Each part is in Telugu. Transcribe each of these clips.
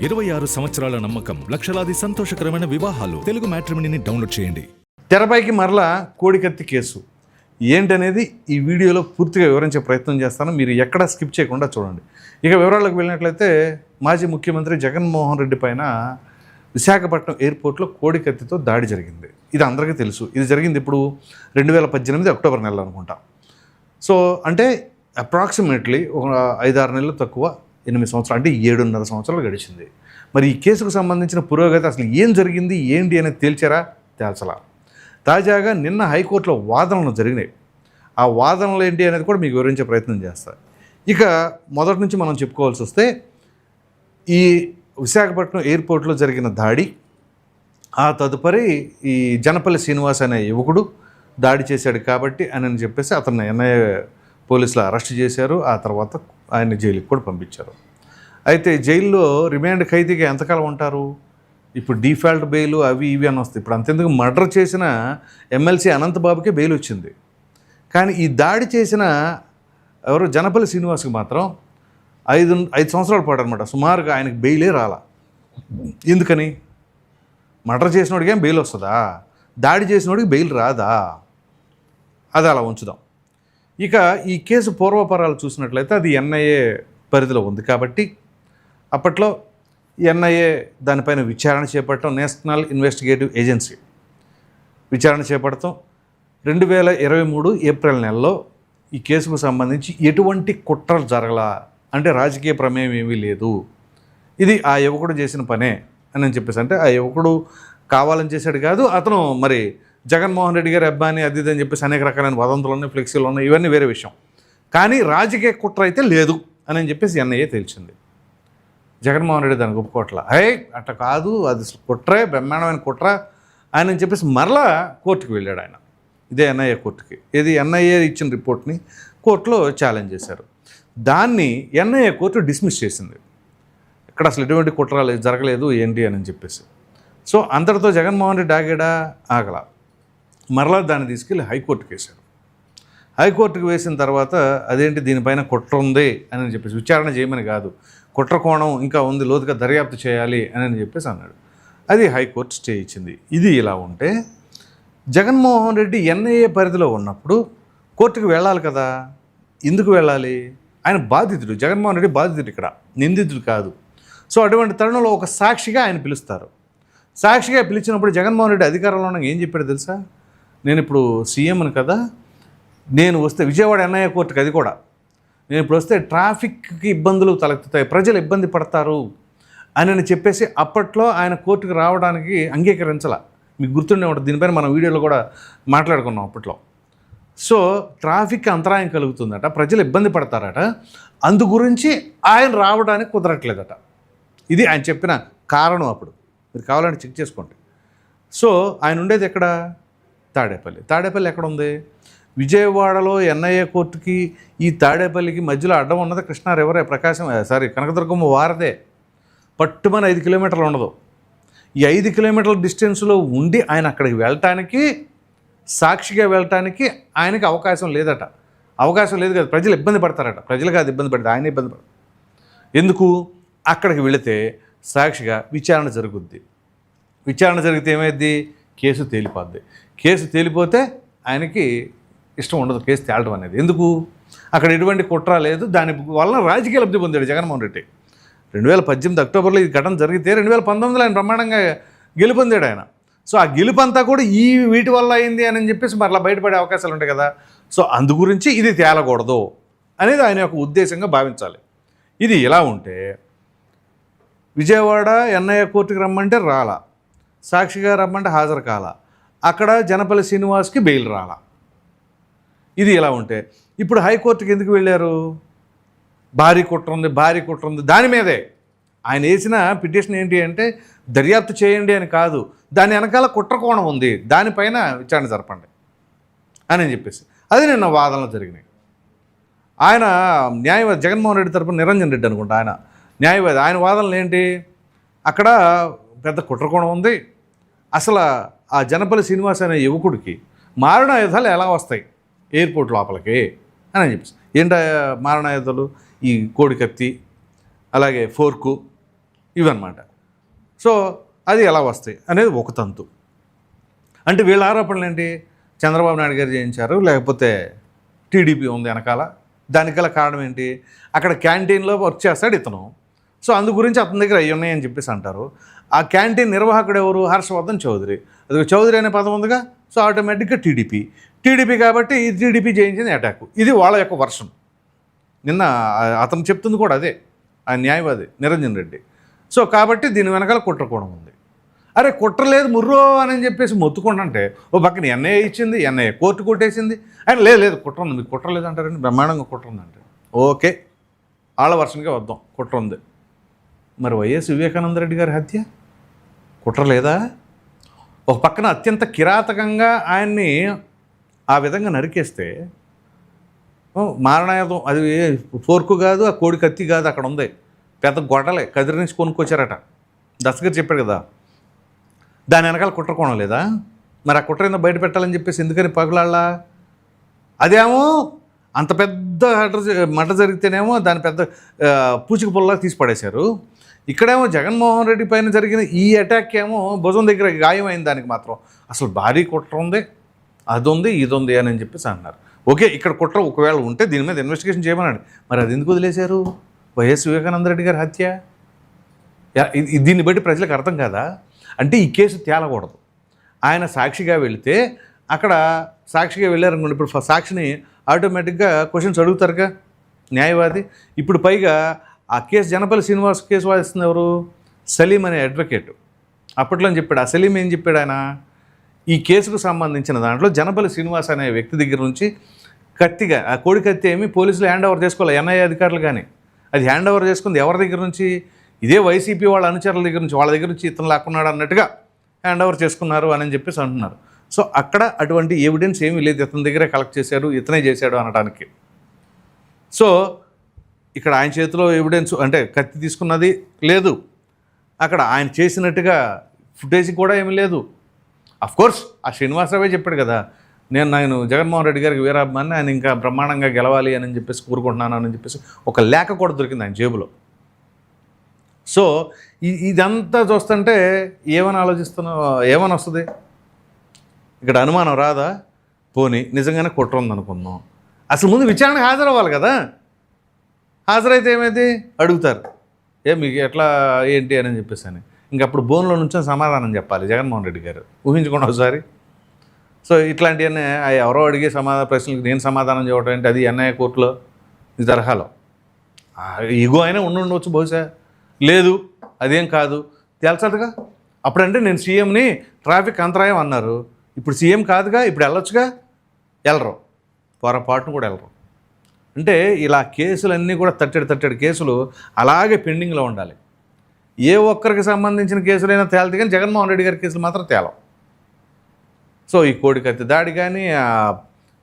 26 సంవత్సరాల నమ్మకం, లక్షలాది సంతోషకరమైన వివాహాలు. తెలుగు మ్యాట్రిమోనీని డౌన్లోడ్ చేయండి. తెరపైకి మరలా కోడికత్తి కేసు ఏంటనేది ఈ వీడియోలో పూర్తిగా వివరించే ప్రయత్నం చేస్తాను. మీరు ఎక్కడా స్కిప్ చేయకుండా చూడండి. ఇక వివరాలకు వెళ్ళినట్లయితే మాజీ ముఖ్యమంత్రి జగన్మోహన్ రెడ్డి పైన విశాఖపట్నం ఎయిర్పోర్ట్లో కోడికత్తితో దాడి జరిగింది. ఇది అందరికీ తెలుసు. ఇది జరిగింది ఇప్పుడు 2018 అక్టోబర్ నెలలో అనుకుంటా. సో అంటే అప్రాక్సిమేట్లీ ఒక 5-6 నెలలు తక్కువ 8 సంవత్సరాలు, అంటే 7.5 సంవత్సరాలు గడిచింది. మరి ఈ కేసుకు సంబంధించిన పురోగతి, అసలు ఏం జరిగింది ఏంటి అనేది తేల్చారా? తేల్చలా. తాజాగా నిన్న హైకోర్టులో వాదనలు జరిగినాయి. ఆ వాదనలు ఏంటి అనేది కూడా మీకు వివరించే ప్రయత్నం చేస్తారు. ఇక మొదటి నుంచి మనం చెప్పుకోవాల్సి వస్తే, ఈ విశాఖపట్నం ఎయిర్పోర్ట్లో జరిగిన దాడి, ఆ తదుపరి ఈ జనపల్లి శ్రీనివాస్ అనే యువకుడు దాడి చేశాడు కాబట్టి అని చెప్పేసి అతన్ని ఎన్ఐఏ పోలీసులు అరెస్ట్ చేశారు. ఆ తర్వాత ఆయన జైలుకి కూడా పంపించారు. అయితే జైల్లో రిమాండ్ ఖైదీగా ఎంతకాలం ఉంటారు? ఇప్పుడు డిఫాల్ట్ బెయిల్ అవి ఇవి అని వస్తాయి. ఇప్పుడు అంతెందుకు మర్డర్ చేసిన ఎమ్మెల్సీ అనంతబాబుకే బెయిల్ వచ్చింది. కానీ ఈ దాడి చేసిన ఎవరు జనపల్లి శ్రీనివాస్కి మాత్రం 5 సంవత్సరాల పాటు అనమాట, సుమారుగా ఆయనకు బెయిలే రాలా. ఎందుకని? మర్డర్ చేసినోడికి ఏం బెయిల్ వస్తుందా? దాడి చేసినోడికి బెయిల్ రాదా? అది అలా ఉంచుదాం. ఇక ఈ కేసు పూర్వపరాలు చూసినట్లయితే అది ఎన్ఐఏ పరిధిలో ఉంది కాబట్టి అప్పట్లో ఎన్ఐఏ దానిపైన విచారణ చేపట్టడం, నేషనల్ ఇన్వెస్టిగేటివ్ ఏజెన్సీ విచారణ చేపడతాం. 2023 ఏప్రిల్ నెలలో ఈ కేసుకు సంబంధించి ఎటువంటి కుట్రలు జరగలా, అంటే రాజకీయ ప్రమేయం ఏమీ లేదు, ఇది ఆ యువకుడు చేసిన పనే అని చెప్పేసి, అంటే ఆ యువకుడు కావాలని చేశాడు కాదు, అతను మరి జగన్మోహన్ రెడ్డి గారి అబ్బాయిని అది ఇది అని చెప్పేసి అనేక రకాలైన వదంతులు ఉన్నాయి, ఫ్లెక్సీలు ఉన్నాయి, ఇవన్నీ వేరే విషయం. కానీ రాజకీయ కుట్ర అయితే లేదు అని చెప్పేసి ఎన్ఐఏ తెలిసింది. జగన్మోహన్ రెడ్డి దానికి ఒప్పుకోవట్లా. అట్లా కాదు, అది కుట్రే, బ్రహ్మాండమైన కుట్ర అని చెప్పేసి మరలా కోర్టుకు వెళ్ళాడు ఆయన. ఇదే ఎన్ఐఏ కోర్టుకి. ఇది ఎన్ఐఏ ఇచ్చిన రిపోర్ట్ని కోర్టులో ఛాలెంజ్ చేశారు. దాన్ని ఎన్ఐఏ కోర్టు డిస్మిస్ చేసింది. ఇక్కడ అసలు ఎటువంటి కుట్ర జరగలేదు ఏంటి అని చెప్పేసి. సో అంతటితో జగన్మోహన్ రెడ్డి ఆగాడా? ఆగల. మరలా దాన్ని తీసుకెళ్ళి హైకోర్టుకి వేశారు. హైకోర్టుకు వేసిన తర్వాత అదేంటి దీనిపైన కుట్ర ఉంది అని చెప్పేసి, విచారణ చేయమని కాదు, కుట్ర కోణం ఇంకా ఉంది, లోతుగా దర్యాప్తు చేయాలి అని చెప్పేసి అన్నాడు. అది హైకోర్టు స్టే ఇచ్చింది. ఇది ఇలా ఉంటే జగన్మోహన్ రెడ్డి ఎన్ఐఏ పరిధిలో ఉన్నప్పుడు కోర్టుకు వెళ్ళాలి కదా. ఎందుకు వెళ్ళాలి? ఆయన బాధితుడు, జగన్మోహన్ రెడ్డి బాధితుడు, ఇక్కడ నిందితుడు కాదు. సో అటువంటి తరుణంలో ఒక సాక్షిగా ఆయన పిలుస్తారు. సాక్షిగా పిలిచినప్పుడు జగన్మోహన్ రెడ్డి అధికారంలో ఉన్న ఏం చెప్పాడు తెలుసా? నేను ఇప్పుడు సీఎంని కదా, నేను వస్తే విజయవాడ ఎన్ఐఏ కోర్టుకి, అది కూడా నేను ఇప్పుడు వస్తే ట్రాఫిక్కి ఇబ్బందులు తలెత్తుతాయి, ప్రజలు ఇబ్బంది పడతారు అని చెప్పేసి అప్పట్లో ఆయన కోర్టుకు రావడానికి అంగీకరించాల. మీకు గుర్తుండే ఉంటుంది, దీనిపైన మనం వీడియోలో కూడా మాట్లాడుకున్నాం అప్పట్లో. సో ట్రాఫిక్ అంతరాయం కలుగుతుందట, ప్రజలు ఇబ్బంది పడతారట, అందు గురించి ఆయన రావడానికి కుదరట్లేదట. ఇది ఆయన చెప్పిన కారణం. అప్పుడు మీరు కావాలంటే చెక్ చేసుకోండి. సో ఆయన ఉండేది ఎక్కడ? తాడేపల్లి. తాడేపల్లి ఎక్కడ ఉంది? విజయవాడలో ఎన్ఐఏ కోర్టుకి ఈ తాడేపల్లికి మధ్యలో అడ్డం ఉన్నది కృష్ణా రివరే, కనకదుర్గమ్మ వారదే. పట్టుమని 5 కిలోమీటర్లు ఉండదు. ఈ 5 కిలోమీటర్ల డిస్టెన్స్లో ఉండి ఆయన అక్కడికి వెళ్ళటానికి, సాక్షిగా వెళ్ళటానికి ఆయనకి అవకాశం లేదట. అవకాశం లేదు కదా, ప్రజలు ఇబ్బంది పడతారట. ప్రజలు కాదు ఇబ్బంది పడతారు, ఆయన ఇబ్బంది పడతారు. ఎందుకు? అక్కడికి వెళితే సాక్షిగా విచారణ జరుగుద్ది. విచారణ జరిగితే ఏమైద్ది? కేసు తేలిపోద్ది. కేసు తేలిపోతే ఆయనకి ఇష్టం ఉండదు కేసు తేలడం అనేది. ఎందుకు? అక్కడ ఎటువంటి కుట్ర లేదు, దాని వలన రాజకీయ లబ్ధి పొందాడు జగన్మోహన్ రెడ్డి. 2018 అక్టోబర్లో ఈ ఘటన జరిగితే 2019లో ఆయన బ్రహ్మాండంగా గెలుపొందాడు ఆయన. సో ఆ గెలుపంతా కూడా ఈ వీటి వల్ల అయింది అని చెప్పేసి మరలా బయటపడే అవకాశాలు ఉంటాయి కదా. సో అందు గురించి ఇది తేలకూడదు అనేది ఆయన యొక్క ఉద్దేశంగా భావించాలి. ఇది ఇలా ఉంటే విజయవాడ ఎన్ఐఏ కోర్టుకి రమ్మంటే రాలా, సాక్షిగా రమ్మంటే హాజరు కాలా, అక్కడ జనపల్లి శ్రీనివాస్కి బెయిల్ రాలా. ఇది ఇలా ఉంటే ఇప్పుడు హైకోర్టుకి ఎందుకు వెళ్ళారు? భారీ కుట్ర ఉంది, దాని మీదే ఆయన వేసిన పిటిషన్ ఏంటి అంటే దర్యాప్తు చేయండి అని కాదు, దాని వెనకాల కుట్ర కోణం ఉంది, దానిపైన విచారణ జరపండి అని చెప్పేసి. అది నిన్న వాదనలు జరిగినాయి. ఆయన న్యాయవాది, జగన్మోహన్ రెడ్డి తరపున నిరంజన్ రెడ్డి అనుకుంటా ఆయన న్యాయవాది. ఆయన వాదనలు ఏంటి? అక్కడ పెద్ద కుట్ర కోణం ఉంది, అసలు ఆ జనపల్లి శ్రీనివాస్ అనే యువకుడికి మారణాయుధాలు ఎలా వస్తాయి ఎయిర్పోర్ట్ లోపలికి అని చెప్పేసి. ఏంటి మారణాయుధాలు? ఈ కోడికత్తి, అలాగే ఫోర్కు, ఇవన్నమాట. సో అది ఎలా వస్తాయి అనేది ఒక తంతు. అంటే వీళ్ళ ఆరోపణలు ఏంటి? చంద్రబాబు నాయుడు గారు చేయించారు, లేకపోతే టీడీపీ ఉంది వెనకాల. దానికి గల కారణం ఏంటి? అక్కడ క్యాంటీన్లో వర్క్ చేస్తాడు ఇతను. సో అందు గురించి అతని దగ్గర అవి ఉన్నాయని చెప్పేసి అంటారు. ఆ క్యాంటీన్ నిర్వాహకుడు ఎవరు? హర్షవర్ధన్ చౌదరి. అది చౌదరి అనే పదం ఉందిగా. సో ఆటోమేటిక్గా టీడీపీ కాబట్టి ఈ టీడీపీ చేయించింది అటాక్. ఇది వాళ్ళ యొక్క వర్షన్. నిన్న అతను చెప్తుంది కూడా అదే, ఆ న్యాయవాది నిరంజన్ రెడ్డి. సో కాబట్టి దీని వెనకాల కుట్రకోణం ఉంది. అరే కుట్రలేదు ముర్రో అని చెప్పేసి మొత్తుకుంటుంటే ఓ పక్కన ఎన్ఐఏ ఇచ్చింది, ఎన్ఐఏ కోర్టు కొట్టేసింది. ఆయన లేదు కుట్ర ఉంది, మీకు కుట్ర లేదు అంటారండి. బ్రహ్మాండంగా కుట్ర ఉందంటే ఓకే, వాళ్ళ వర్షన్గా వద్దాం, కుట్ర ఉంది. మరి వైఎస్ వివేకానంద రెడ్డి గారి హత్య కుట్ర లేదా? ఒక పక్కన అత్యంత కిరాతకంగా ఆయన్ని ఆ విధంగా నరికేస్తే మారణాయుధం, అది ఫోర్కు కాదు, ఆ కోడి కత్తి కాదు, అక్కడ ఉంది పెద్ద గొడలే, కదిరి నుంచి కొనుక్కొచ్చారట. దస్తగిరి చెప్పాడు కదా. దాని వెనకాల కుట్ర కోణం లేదా? మరి ఆ కుట్ర ఏందో బయట పెట్టాలని చెప్పేసి ఎందుకని పగులాళ్ళ? అదేమో అంత పెద్ద మట జరిగితేనేమో దాని పెద్ద పూచిక పుల్లలా తీసి పడేశారు. ఇక్కడేమో జగన్మోహన్ రెడ్డి పైన జరిగిన ఈ అటాక్ ఏమో భుజం దగ్గర గాయమైంది, దానికి మాత్రం అసలు భారీ కుట్ర ఉంది, అది ఉంది, ఇది ఉంది అని చెప్పేసి అన్నారు. ఓకే, ఇక్కడ కుట్ర ఒకవేళ ఉంటే దీని మీద ఇన్వెస్టిగేషన్ చేయమన్నాడు. మరి అది ఎందుకు వదిలేశారు? వైఎస్ వివేకానంద రెడ్డి గారి హత్య దీన్ని బట్టి ప్రజలకు అర్థం కాదా? అంటే ఈ కేసు తేలకూడదు. ఆయన సాక్షిగా వెళితే అక్కడ సాక్షిగా వెళ్ళారనుకోండి, ఇప్పుడు సాక్షిని ఆటోమేటిక్గా క్వశ్చన్స్ అడుగుతారుగా న్యాయవాది. ఇప్పుడు పైగా ఆ కేసు జనపల్లి శ్రీనివాస్ కేసు వాదిస్తుంది ఎవరు? సలీం అనే అడ్వకేట్. అప్పట్లో చెప్పాడు. ఆ సలీం ఏం చెప్పాడు? ఆయన ఈ కేసుకు సంబంధించిన దాంట్లో జనపల్లి శ్రీనివాస్ అనే వ్యక్తి దగ్గర నుంచి కత్తిగా, ఆ కోడి కత్తి ఏమి పోలీసులు హ్యాండ్ ఓవర్ చేసుకోవాలి, ఎన్ఐఏ అధికారులు కానీ. అది హ్యాండ్ ఓవర్ చేసుకుంది ఎవరి దగ్గర నుంచి? ఇదే వైసీపీ వాళ్ళ అనుచరుల దగ్గర నుంచి, వాళ్ళ దగ్గర నుంచి ఇతను లాక్కున్నాడు అన్నట్టుగా హ్యాండ్ ఓవర్ చేసుకున్నారు అని చెప్పేసి అంటున్నారు. సో అక్కడ అటువంటి ఎవిడెన్స్ ఏమీ లేదు, ఇతని దగ్గరే కలెక్ట్ చేశాడు, ఇతనే చేశాడు అనడానికి. సో ఇక్కడ ఆయన చేతిలో ఎవిడెన్స్ అంటే కత్తి తీసుకున్నది లేదు, అక్కడ ఆయన చేసినట్టుగా ఫుటేజ్ కూడా ఏమీ లేదు. అఫ్కోర్స్ ఆ శ్రీనివాసరావే చెప్పాడు కదా, నేను జగన్మోహన్ రెడ్డి గారికి వీరాభిమాన్ని, ఆయన ఇంకా బ్రహ్మాండంగా గెలవాలి అని చెప్పేసి కోరుకుంటున్నాను అని చెప్పేసి ఒక లేఖ కూడా దొరికింది ఆయన జేబులో. సో ఇదంతా చూస్తుంటే ఏమని ఆలోచిస్తున్నావు, ఏమని వస్తుంది ఇక్కడ? అనుమానం రాదా? పోనీ నిజంగానే కుట్ర ఉందనుకుందాం, అసలు ముందు విచారణకు హాజరవ్వాలి కదా. హాజరైతే ఏమైంది అడుగుతారు, మీకు ఎట్లా ఏంటి అని చెప్పేసి అని. ఇంకప్పుడు బోన్లో నుంచి సమాధానం చెప్పాలి జగన్మోహన్ రెడ్డి గారు. ఊహించుకోండి ఒకసారి. సో ఇట్లాంటివన్నీ ఎవరో అడిగే ప్రశ్నలకు నేను సమాధానం చెప్పడం ఏంటి? అది ఎన్ఐఏ కోర్టులో ఈ తరహాలో ఈగో అయినా ఉండవచ్చు బహుశా. లేదు అదేం కాదు తెలుసటగా. అప్పుడంటే నేను సీఎంని ట్రాఫిక్ అంతరాయం అన్నారు, ఇప్పుడు సీఎం కాదుగా, ఇప్పుడు వెళ్ళొచ్చుగా. వెళ్ళరు, పొరపాటును కూడా వెళ్ళరు. అంటే ఇలా కేసులన్నీ కూడా తట్టడి కేసులు అలాగే పెండింగ్లో ఉండాలి. ఏ ఒక్కరికి సంబంధించిన కేసులైనా తేలితే కానీ జగన్మోహన్ రెడ్డి గారి కేసులు మాత్రం తేలవు. సో ఈ కోడి కత్తి దాడి కానీ,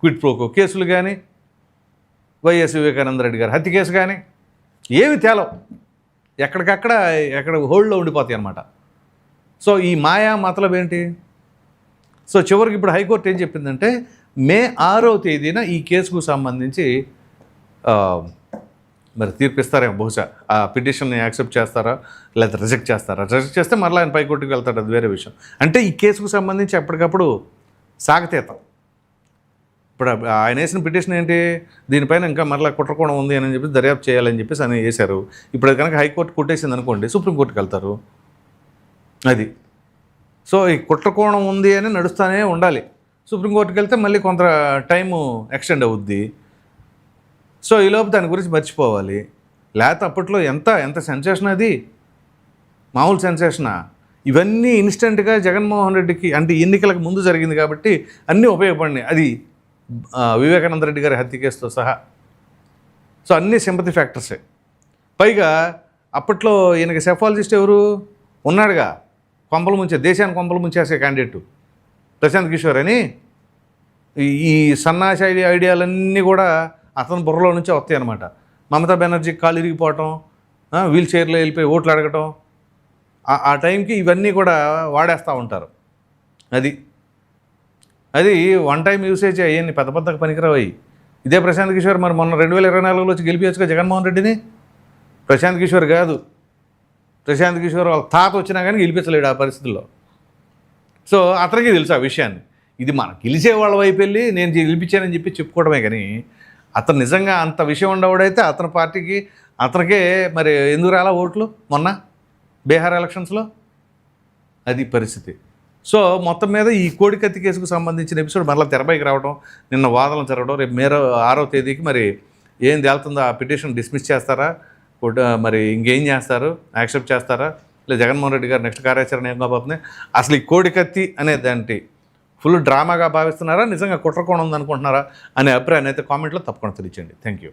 క్విట్ ప్రోకో కేసులు కానీ, వైఎస్ వివేకానంద రెడ్డి గారి హత్య కేసు కానీ ఏమి తేలవు. ఎక్కడ హోల్డ్లో ఉండిపోతాయి అన్నమాట. సో ఈ మాయా మతలబ్ ఏంటి? సో చివరికి ఇప్పుడు హైకోర్టు ఏం చెప్పిందంటే మే 6వ తేదీన ఈ కేసుకు సంబంధించి మరి తీర్పిస్తారేమో బహుశా. ఆ పిటిషన్ని యాక్సెప్ట్ చేస్తారా లేదా రిజెక్ట్ చేస్తారా? రిజెక్ట్ చేస్తే మరలా ఆయన పైకోర్టుకి వెళ్తాడు, అది వేరే విషయం. అంటే ఈ కేసుకు సంబంధించి ఎప్పటికప్పుడు సాగతీతం. ఇప్పుడు ఆయన వేసిన పిటిషన్ ఏంటి? దీనిపైన ఇంకా మరలా కుట్రకోణం ఉంది అని చెప్పి దర్యాప్తు చేయాలని చెప్పేసి అని వేశారు. ఇప్పుడు అది కనుక హైకోర్టు కొట్టేసింది అనుకోండి, సుప్రీంకోర్టుకి వెళ్తారు. అది సో ఈ కుట్రకోణం ఉంది అని నడుస్తూనే ఉండాలి. సుప్రీంకోర్టుకి వెళ్తే మళ్ళీ కొంత టైము ఎక్స్టెండ్ అవుద్ది. సో ఈలోపు దాని గురించి మర్చిపోవాలి. లేకపోతే అప్పట్లో ఎంత సెన్సేషన్, అది మామూలు సెన్సేషనా? ఇవన్నీ ఇన్స్టెంట్గా జగన్మోహన్ రెడ్డికి అంటే ఎన్నికలకు ముందు జరిగింది కాబట్టి అన్నీ ఉపయోగపడినాయి. అది వివేకానంద రెడ్డి గారి హత్య కేసుతో సహా. సో అన్నీ సింపతి ఫ్యాక్టర్సే. పైగా అప్పట్లో ఈయనకి సెఫాలజిస్ట్ ఎవరు ఉన్నాడుగా, కొంపలు ముంచే, దేశాన్ని కొంపలు ముంచేసే క్యాండిడేటు ప్రశాంత్ కిషోర్ అని. ఈ సన్నాసి ఐడియాలన్నీ కూడా అతని బుర్రలో నుంచే వస్తాయి అన్నమాట. మమతా బెనర్జీకి కాళ్ళు ఇరిగిపోవటం, వీల్ చైర్లో వెళ్ళిపోయి ఓట్లు అడగటం, ఆ టైంకి ఇవన్నీ కూడా వాడేస్తూ ఉంటారు. అది వన్ టైం యూసేజ్ అయ్యింది, పెద్ద పనికిరావు. ఇదే ప్రశాంత్ కిషోర్ మరి మొన్న 2024లో వచ్చి గెలిపించగా జగన్మోహన్ రెడ్డిని. ప్రశాంత్ కిషోర్ కాదు, ప్రశాంత్ కిషోర్ వాళ్ళ తాత వచ్చినా కానీ గెలిపించలేడు ఆ పరిస్థితుల్లో. సో అతనికి తెలుసు ఆ విషయాన్ని. ఇది మన గెలిచే వాళ్ళ వైపు వెళ్ళి నేను గెలిపించానని చెప్పి చెప్పుకోవడమే కానీ అతను నిజంగా అంత విషయం ఉండవాడైతే అతని పార్టీకి అతనికే మరి ఎందుకు రాలా ఓట్లు మొన్న బీహార్ ఎలక్షన్స్లో? అది పరిస్థితి. సో మొత్తం మీద ఈ కోడికత్తి కేసుకు సంబంధించిన ఎపిసోడ్ మరలా తెరపైకి రావడం, నిన్న వాదనలు జరగడం, రేపు 6వ తేదీకి మరి ఏం తేలుతుందో, ఆ పిటిషన్ డిస్మిస్ చేస్తారా, మరి ఇంకేం చేస్తారు, యాక్సెప్ట్ చేస్తారా, లేదా జగన్మోహన్ రెడ్డి గారు నెక్స్ట్ కార్యాచరణ ఏం కాబోతుంది, అసలు ఈ కోడికత్తి అనే దాంటి ఫుల్ డ్రామాగా భావిస్తున్నారా, నిజంగా కుట్రకోణం ఉందనుకుంటున్నారా అనే అభిప్రాయాన్ని అయితే కామెంట్లో తప్పకుండా తెలియచేయండి. Thank you.